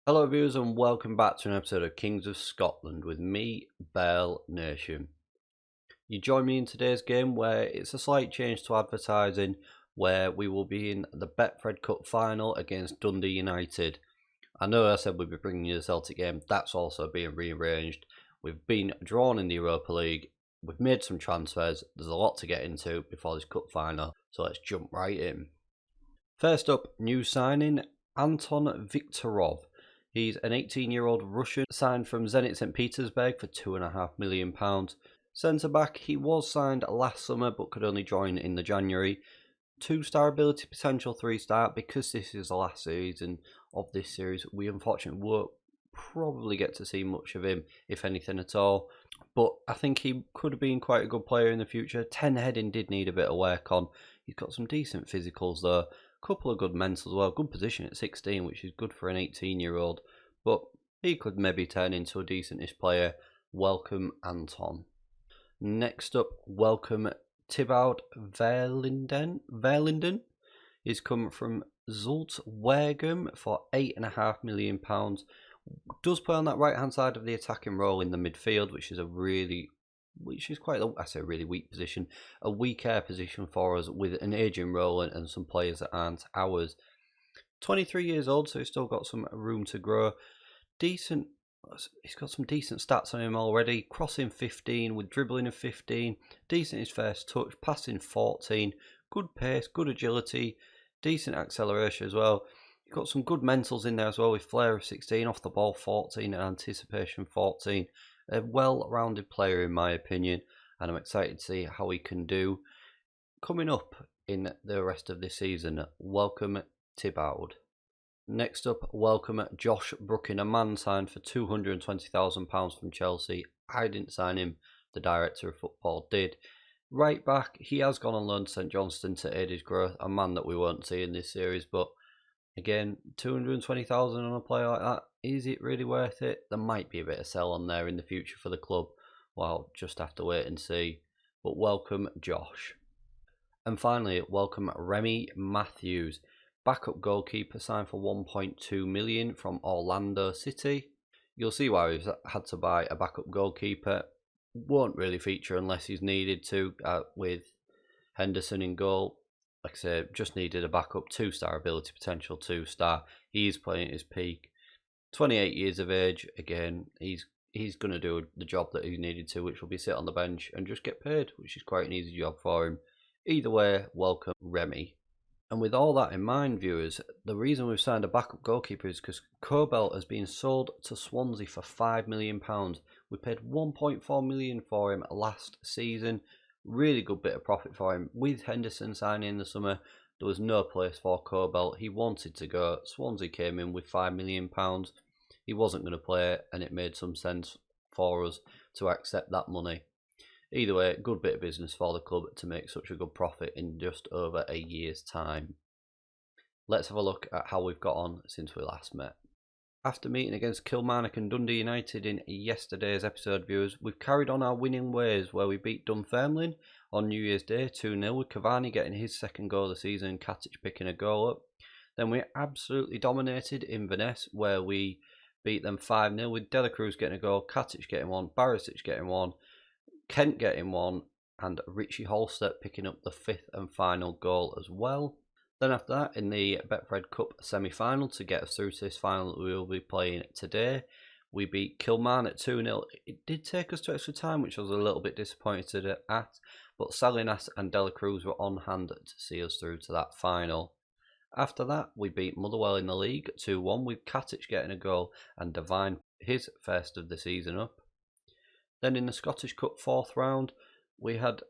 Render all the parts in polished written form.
Hello viewers and welcome back to an episode of Kings of Scotland with me, Bearlenation. You join me in today's game where it's a slight change to advertising, where we will be in the Betfred Cup Final against Dundee United. I know I said we'd be bringing you the Celtic game, that's also being rearranged. We've been drawn in the Europa League, we've made some transfers, there's a lot to get into before this cup final, so let's jump right in. First up, new signing, Anton Viktorov. He's an 18-year-old Russian signed from Zenit St. Petersburg for £2.5 million. Centre-back, he was signed last summer but could only join in the January. 2-star ability, potential 3-star. Because this is the last season of this series, we unfortunately won't probably get to see much of him, if anything at all. But I think he could have been quite a good player in the future. 10 heading did need a bit of work on. He's got some decent physicals though. Couple of good mentals as well, good position at 16, which is good for an 18-year-old, but he could maybe turn into a decentish player. Welcome Anton. Next up, welcome Thibaut Verlinden. He's come from Zultwaregem for £8.5 million. Does play on that right hand side of the attacking role in the midfield, which is quite, I say, a really weak position, a weaker position for us with an aging role and some players that aren't ours. 23 years old, so he's still got some room to grow. He's got some decent stats on him already. Crossing 15 with dribbling of 15. Decent his first touch, passing 14. Good pace, good agility, decent acceleration as well. He's got some good mentals in there as well with flair of 16, off the ball 14 and anticipation 14. A well-rounded player in my opinion, and I'm excited to see how he can do coming up in the rest of this season. Welcome Thibaut. Next up, welcome Josh Brooking, a man signed for £220,000 from Chelsea. I didn't sign him, the director of football did. Right back, he has gone on loan to St Johnstone to aid his growth, a man that we won't see in this series, but again, 220,000 on a player like that, is it really worth it? There might be a bit of sell on there in the future for the club. Well, just have to wait and see. But welcome Josh. And finally, welcome Remy Matthews, backup goalkeeper signed for £1.2 million from Orlando City. You'll see why we've had to buy a backup goalkeeper. Won't really feature unless he's needed to, with Henderson in goal. Like I said, just needed a backup, 2-star ability, potential 2-star. He's playing at his peak. 28 years of age. Again, he's going to do the job that he needed to, which will be sit on the bench and just get paid, which is quite an easy job for him. Either way, welcome Remy. And with all that in mind, viewers, the reason we've signed a backup goalkeeper is because Cobalt has been sold to Swansea for £5 million. We paid £1.4 million for him last season. Really good bit of profit for him. With Henderson signing in the summer, there was no place for Cobalt. He wanted to go. Swansea came in with £5 million. He wasn't going to play, and it made some sense for us to accept that money. Either way, good bit of business for the club to make such a good profit in just over a year's time. Let's have a look at how we've got on since we last met. After meeting against Kilmarnock and Dundee United in yesterday's episode, viewers, we've carried on our winning ways where we beat Dunfermline on New Year's Day 2-0 with Cavani getting his second goal of the season and Katic picking a goal up. Then we absolutely dominated Inverness where we beat them 5-0 with Dela Cruz getting a goal, Katic getting one, Barisic getting one, Kent getting one, and Richie Holster picking up the 5th and final goal as well. Then after that, in the Betfred Cup semi-final, to get us through to this final that we will be playing today, we beat Kilmarnock 2-0. It did take us to extra time, which I was a little bit disappointed at, but Salinas and Dela Cruz were on hand to see us through to that final. After that, we beat Motherwell in the league 2-1 with Katic getting a goal and Devine his first of the season up. Then in the Scottish Cup 4th round, we had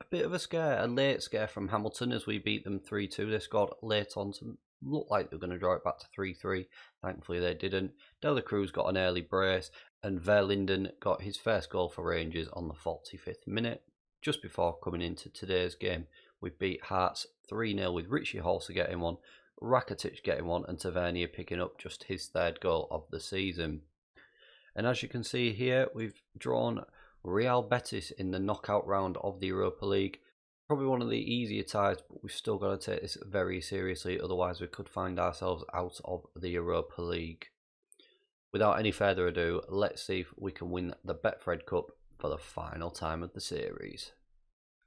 a bit of a scare, a late scare from Hamilton as we beat them 3-2. They scored late on to look like they were going to draw it back to 3-3. Thankfully they didn't. Dela Cruz got an early brace and Verlinden got his first goal for Rangers on the 45th minute. Just before coming into today's game, we beat Hearts 3-0 with Richie Holster getting one, Rakitic getting one and Tavernier picking up just his 3rd goal of the season. And as you can see here, we've drawn Real Betis in the knockout round of the Europa League. Probably one of the easier ties, but we've still got to take this very seriously, otherwise we could find ourselves out of the Europa League. Without any further ado, let's see if we can win the Betfred Cup for the final time of the series.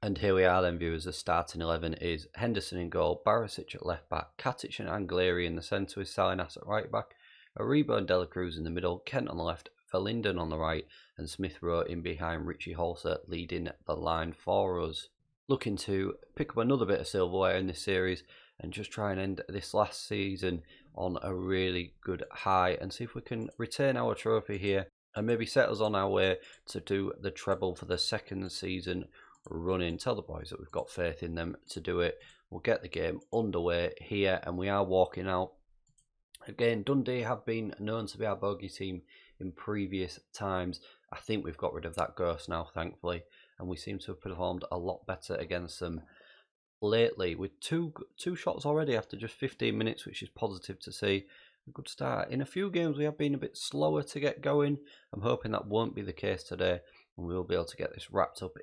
And here we are then, viewers. The starting 11 is Henderson in goal, Barisic at left back, Katic and Angleri in the centre with Salinas at right back, Aribo and Dela Cruz in the middle, Kent on the left, Verlinden on the right, and Smith Rowe in behind Richie Holser leading the line for us. Looking to pick up another bit of silverware in this series and just try and end this last season on a really good high and see if we can retain our trophy here and maybe set us on our way to do the treble for the second season running. Tell the boys that we've got faith in them to do it. We'll get the game underway here, and we are walking out. Again, Dundee have been known to be our bogey team in previous times. I think we've got rid of that ghost now, thankfully, and we seem to have performed a lot better against them lately with two shots already after just 15 minutes, which is positive to see. A good start. In a few games we have been a bit slower to get going. I'm hoping that won't be the case today, and we'll be able to get this wrapped up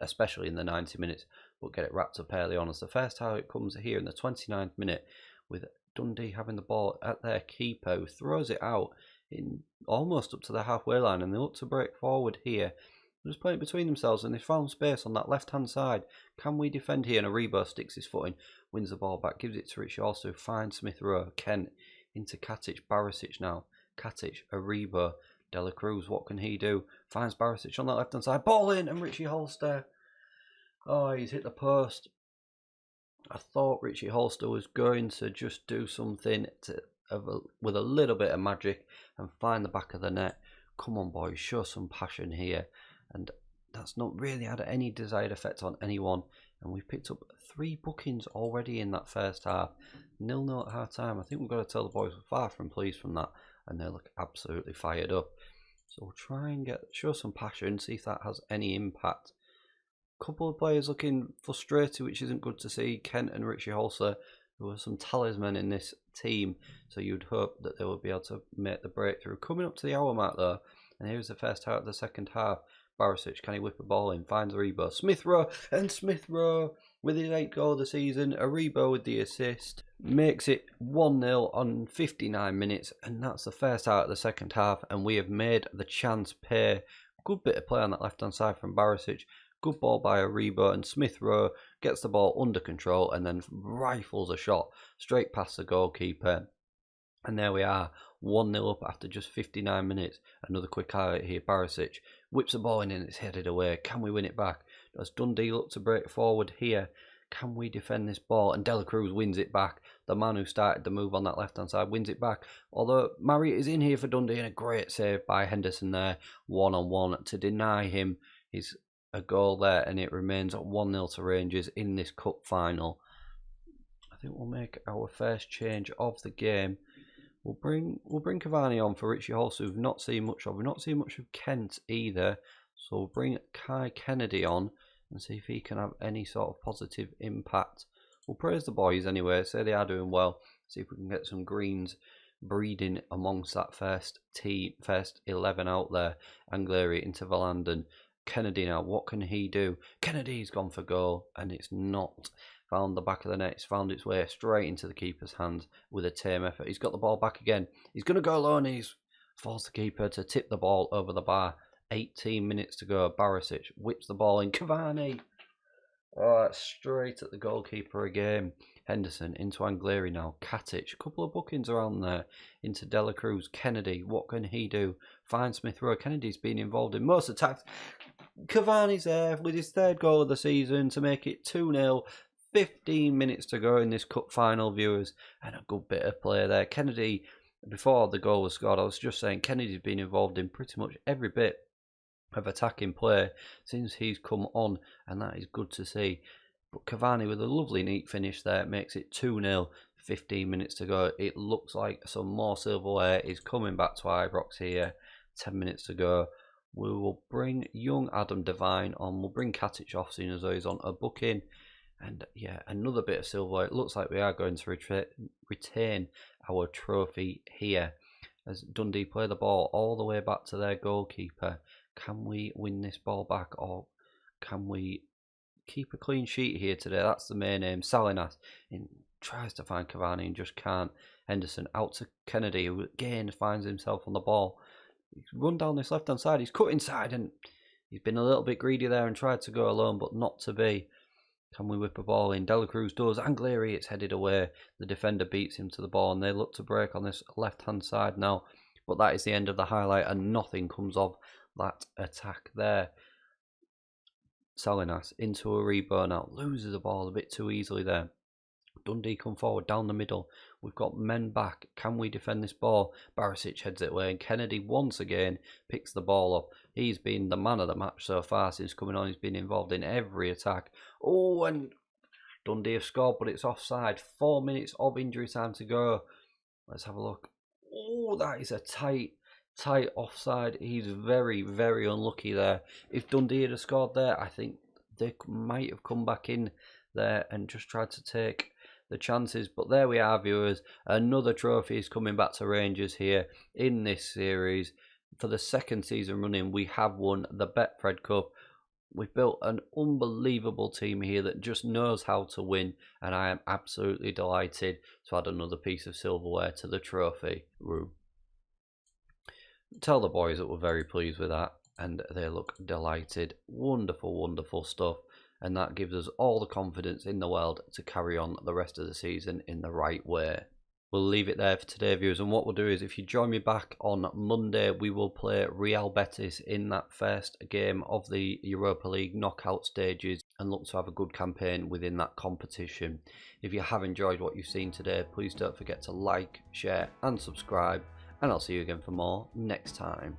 especially in the 90 minutes, but get it wrapped up early on, as the first time it comes here in the 29th minute with Dundee having the ball at their keeper, who throws it out in almost up to the halfway line, and they look to break forward here. They're just playing it between themselves, and they found space on that left hand side. Can we defend here? And Aribo sticks his foot in, wins the ball back, gives it to Richie, also finds Smith Rowe, Kent into Katic, Barisic now, Katic, Aribo, Dela Cruz, what can he do? Finds Barisic on that left hand side, ball in, and Richie Holster, oh, he's hit the post. I thought Richie Holster was going to just do something with a little bit of magic and find the back of the net. Come on boys, show some passion here. And that's not really had any desired effect on anyone. And we've picked up 3 bookings already in that first half. 0-0 at half time. I think we've got to tell the boys we're far from pleased from that, and they look absolutely fired up. So we'll try and show some passion, see if that has any impact. Couple of players looking frustrated, which isn't good to see. Kent and Richie Holser, who are some talisman in this team, so you'd hope that they will be able to make the breakthrough. Coming up to the hour mark though, and here's the first half of the second half. Barisic, can he whip a ball in? Finds Aribo. Smith Rowe, and Smith Rowe with his 8th goal of the season. Aribo with the assist. Makes it 1-0 on 59 minutes, and that's the first half of the second half, and we have made the chance pay. Good bit of play on that left-hand side from Barisic. Good ball by Aribo, and Smith Rowe gets the ball under control and then rifles a shot straight past the goalkeeper. And there we are, 1-0 up after just 59 minutes. Another quick highlight here. Barisic whips the ball in and it's headed away. Can we win it back? Does Dundee look to break forward here? Can we defend this ball? And Dela Cruz wins it back. The man who started the move on that left-hand side wins it back. Although Marriott is in here for Dundee, and a great save by Henderson there. 1-on-1 to deny him a goal there, and it remains at 1-0 to Rangers in this cup final. I think we'll make our first change of the game. We'll bring Cavani on for Richie Holster, who we've not seen much of. We've not seen much of Kent either. So we'll bring Kai Kennedy on and see if he can have any sort of positive impact. We'll praise the boys anyway, say they are doing well. See if we can get some greens breeding amongst that first 11 out there. Angleri into Verlinden. Kennedy now, what can he do? Kennedy's gone for goal, and it's not found the back of the net. It's found its way straight into the keeper's hands with a tame effort. He's got the ball back again. He's going to go alone. He's forced the keeper to tip the ball over the bar. 18 minutes to go. Barisic whips the ball in. Cavani. Oh, straight at the goalkeeper again. Henderson into Angleri now. Katic. A couple of bookings around there. Into Dela Cruz. Kennedy. What can he do? Finds Smith Rowe. Kennedy's been involved in most attacks. Cavani's there with his 3rd goal of the season to make it 2-0. 15 minutes to go in this cup final, viewers, and a good bit of play there. Kennedy, before the goal was scored, I was just saying Kennedy's been involved in pretty much every bit of attacking play since he's come on, and that is good to see. But Cavani with a lovely neat finish there makes it 2-0. 15 minutes to go. It looks like some more silverware is coming back to Ibrox here. 10 minutes to go. We will bring young Adam Devine on. We'll bring Katic off, seeing as though he's on a booking. And yeah, another bit of silver. It looks like we are going to retain our trophy here as Dundee play the ball all the way back to their goalkeeper. Can we win this ball back, or can we keep a clean sheet here today. That's the main aim. Salinas tries to find Cavani and just can't. Henderson out to Kennedy, who again finds himself on the ball. He's run down this left-hand side. He's cut inside, and he's been a little bit greedy there and tried to go alone, but not to be. Can we whip a ball in? Dela Cruz does. Angleri, it's headed away. The defender beats him to the ball, and they look to break on this left-hand side now. But that is the end of the highlight, and nothing comes of that attack there. Salinas into a rebound now. Loses the ball a bit too easily there. Dundee come forward down the middle. We've got men back. Can we defend this ball? Barisic heads it away, and Kennedy once again picks the ball up. He's been the man of the match so far since coming on. He's been involved in every attack. Oh, and Dundee have scored, but it's offside. 4 minutes of injury time to go. Let's have a look. Oh, that is a tight offside. He's very, very unlucky there. If Dundee had scored there, I think they might have come back in there and just tried to take the chances. But there we are, viewers. Another trophy is coming back to Rangers here in this series. For the second season running, we have won the Betfred Cup. We've built an unbelievable team here that just knows how to win, and I am absolutely delighted to add another piece of silverware to the trophy room. Tell the boys that we're very pleased with that, and they look delighted. Wonderful, wonderful stuff, and that gives us all the confidence in the world to carry on the rest of the season in the right way. We'll leave it there for today, viewers, and what we'll do is, if you join me back on Monday, we will play Real Betis in that first game of the Europa League knockout stages and look to have a good campaign within that competition. If you have enjoyed what you've seen today, please don't forget to like, share and subscribe, and I'll see you again for more next time.